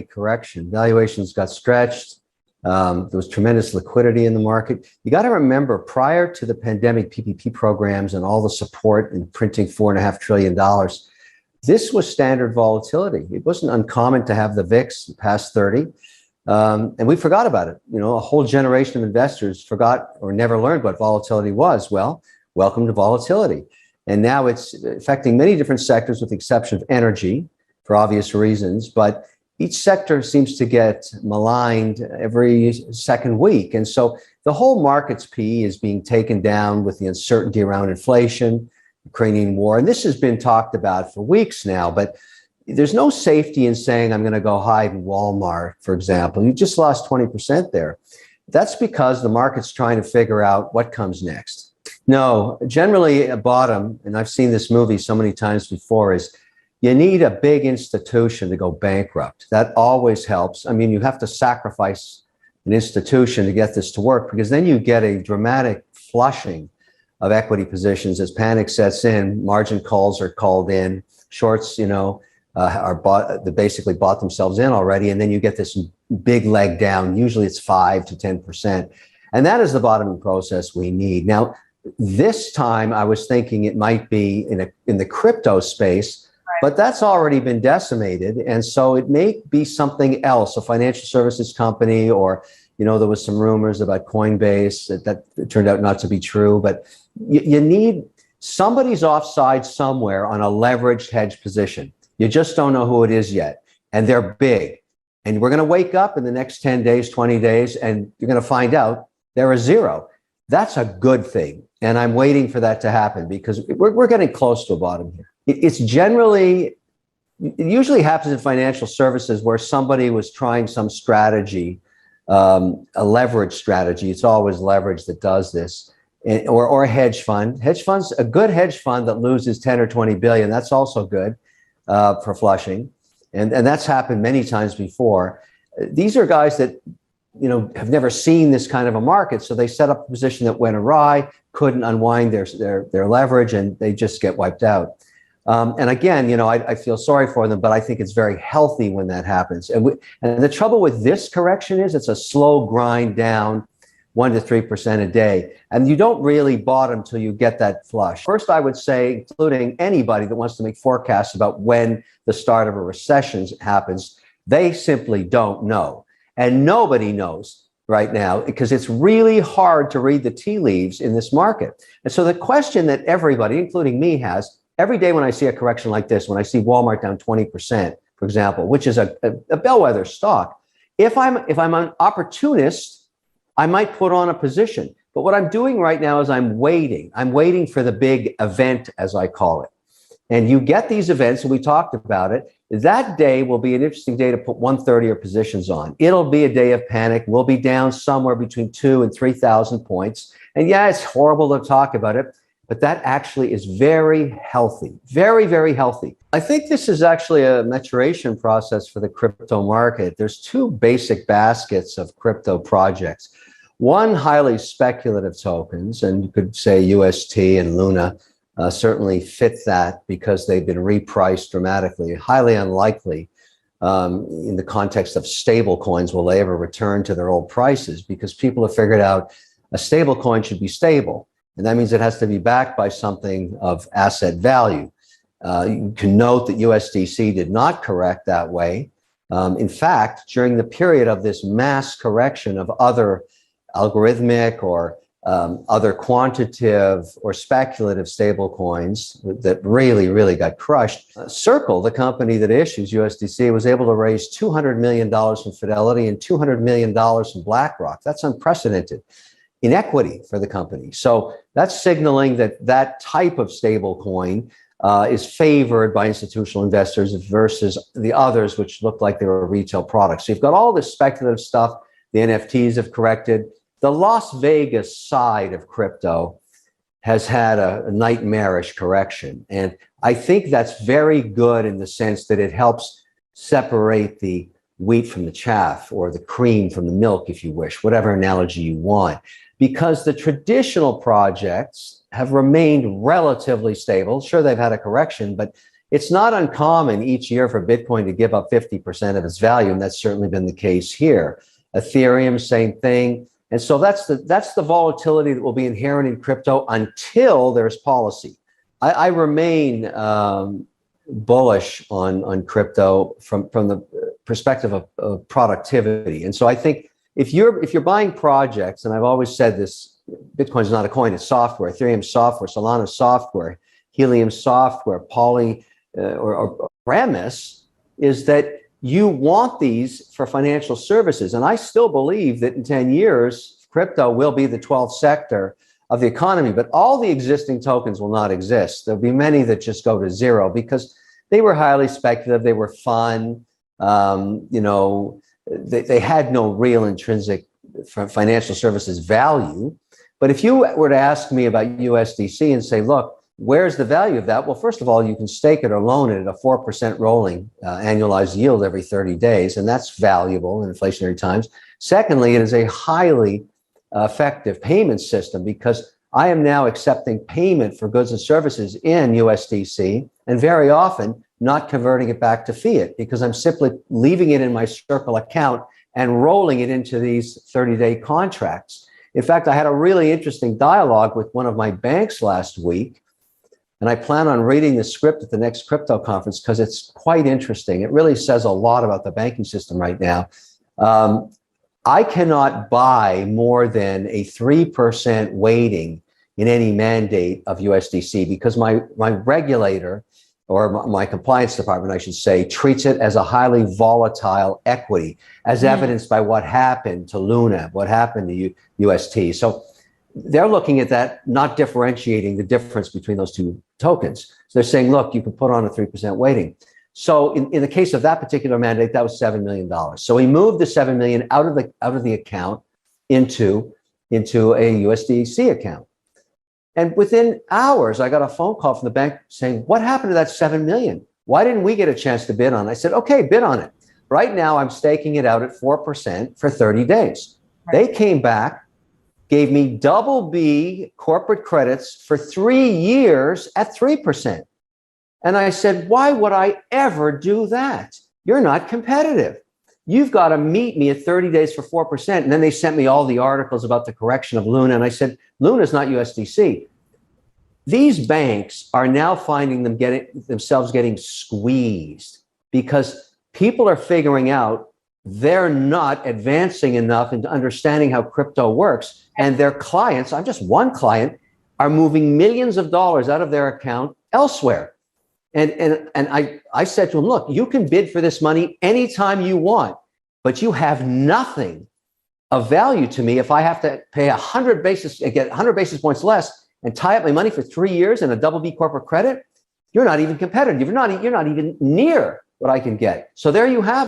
correction. Valuations got stretched. There was tremendous liquidity in the market. You got to remember, prior to the pandemic PPP programs and all the support in printing $4.5 trillion, this was standard volatility. It wasn't uncommon to have the VIX past 30. And we forgot about it. You know, a whole generation of investors forgot or never learned what volatility was. Well, welcome to volatility. And now it's affecting many different sectors with the exception of energy for obvious reasons. But each sector seems to get maligned every second week. And so the whole market's PE is being taken down with the uncertainty around inflation, Ukrainian war. And this has been talked about for weeks now, but there's no safety in saying I'm going to go hide in Walmart, for example. You just lost 20% there. That's because the market's trying to figure out what comes next. No, generally a bottom, and I've seen this movie so many times before, is you need a big institution to go bankrupt. That always helps. I mean, you have to sacrifice an institution to get this to work, because then you get a dramatic flushing of equity positions as panic sets in. Margin calls are called in, shorts, are bought. They basically bought themselves in already, and then you get this big leg down. Usually, it's 5 to 10%, and that is the bottoming process we need. Now, this time, I was thinking it might be in the crypto space. But that's already been decimated. And so it may be something else, a financial services company, or, there was some rumors about Coinbase that turned out not to be true. But you need somebody's offside somewhere on a leveraged hedge position. You just don't know who it is yet. And they're big. And we're going to wake up in the next 10 days, 20 days, and you're going to find out they're a zero. That's a good thing. And I'm waiting for that to happen because we're getting close to a bottom here. It usually happens in financial services where somebody was trying some strategy, a leverage strategy. It's always leverage that does this, or a hedge fund. Hedge funds, a good hedge fund that loses 10 or 20 billion, that's also good for flushing. And that's happened many times before. These are guys that, have never seen this kind of a market. So they set up a position that went awry, couldn't unwind their leverage, and they just get wiped out. And again, I feel sorry for them, but I think it's very healthy when that happens. And the trouble with this correction is it's a slow grind down 1 to 3% a day. And you don't really bottom till you get that flush. First, I would say, including anybody that wants to make forecasts about when the start of a recession happens, they simply don't know. And nobody knows right now because it's really hard to read the tea leaves in this market. And so the question that everybody, including me, has every day when I see a correction like this, when I see Walmart down 20%, for example, which is a bellwether stock, if I'm an opportunist, I might put on a position. But what I'm doing right now is I'm waiting. I'm waiting for the big event, as I call it. And you get these events, and we talked about it. That day will be an interesting day to put 130 or positions on. It'll be a day of panic. We'll be down somewhere between 2,000 and 3,000 points. And yeah, it's horrible to talk about it, but that actually is very healthy, very, very healthy. I think this is actually a maturation process for the crypto market. There's two basic baskets of crypto projects. One, highly speculative tokens, and you could say UST and Luna certainly fit that because they've been repriced dramatically. Highly unlikely in the context of stable coins will they ever return to their old prices because people have figured out a stable coin should be stable. And that means it has to be backed by something of asset value. You can note that USDC did not correct that way. In fact, during the period of this mass correction of other algorithmic or other quantitative or speculative stable coins that really, really got crushed, Circle, the company that issues USDC, was able to raise $200 million from Fidelity and $200 million from BlackRock. That's unprecedented in equity for the company. So that's signaling that that type of stable coin is favored by institutional investors versus the others, which looked like they were retail products. So you've got all this speculative stuff. The NFTs have corrected. The Las Vegas side of crypto has had a nightmarish correction. And I think that's very good in the sense that it helps separate the wheat from the chaff, or the cream from the milk, if you wish, whatever analogy you want. Because the traditional projects have remained relatively stable. Sure, they've had a correction, but it's not uncommon each year for Bitcoin to give up 50% of its value, and that's certainly been the case here. Ethereum, same thing. And so that's the volatility that will be inherent in crypto until there's policy. I remain bullish on crypto from the perspective of productivity. And so I think if you're buying projects, and I've always said this, Bitcoin is not a coin, it's software. Ethereum software, Solana software, Helium software, Poly or Ramis, is that you want these for financial services. And I still believe that in 10 years, crypto will be the 12th sector of the economy, but all the existing tokens will not exist. There'll be many that just go to zero because they were highly speculative, they were fun, they had no real intrinsic financial services value. But if you were to ask me about USDC and say, look, where's the value of that? Well, first of all, you can stake it or loan it at a 4% rolling annualized yield every 30 days, and that's valuable in inflationary times. Secondly, it is a highly effective payment system because I am now accepting payment for goods and services in USDC and very often not converting it back to fiat because I'm simply leaving it in my Circle account and rolling it into these 30-day contracts. In fact, I had a really interesting dialogue with one of my banks last week, and I plan on reading the script at the next crypto conference because it's quite interesting. It really says a lot about the banking system right now. I cannot buy more than a 3% weighting in any mandate of USDC because my regulator, or my compliance department, I should say, treats it as a highly volatile equity, as evidenced by what happened to Luna, what happened to UST. So they're looking at that, not differentiating the difference between those two tokens. So they're saying, look, you can put on a 3% weighting. So in the case of that particular mandate, that was $7 million. So we moved the $7 million out of the account into a USDC account. And within hours, I got a phone call from the bank saying, what happened to that $7 million? Why didn't we get a chance to bid on it? I said, okay, bid on it. Right now, I'm staking it out at 4% for 30 days. Right. They came back, gave me double B corporate credits for 3 years at 3%. And I said, why would I ever do that? You're not competitive. You've got to meet me at 30 days for 4%. And then they sent me all the articles about the correction of Luna. And I said, Luna is not USDC. These banks are now finding themselves getting squeezed because people are figuring out they're not advancing enough into understanding how crypto works. And their clients, I'm just one client, are moving millions of dollars out of their account elsewhere. And I said to him, look, you can bid for this money anytime you want, but you have nothing of value to me if I have to pay 100 basis points less and tie up my money for 3 years and a double B corporate credit. You're not even competitive. You're not even near what I can get. So there you have it.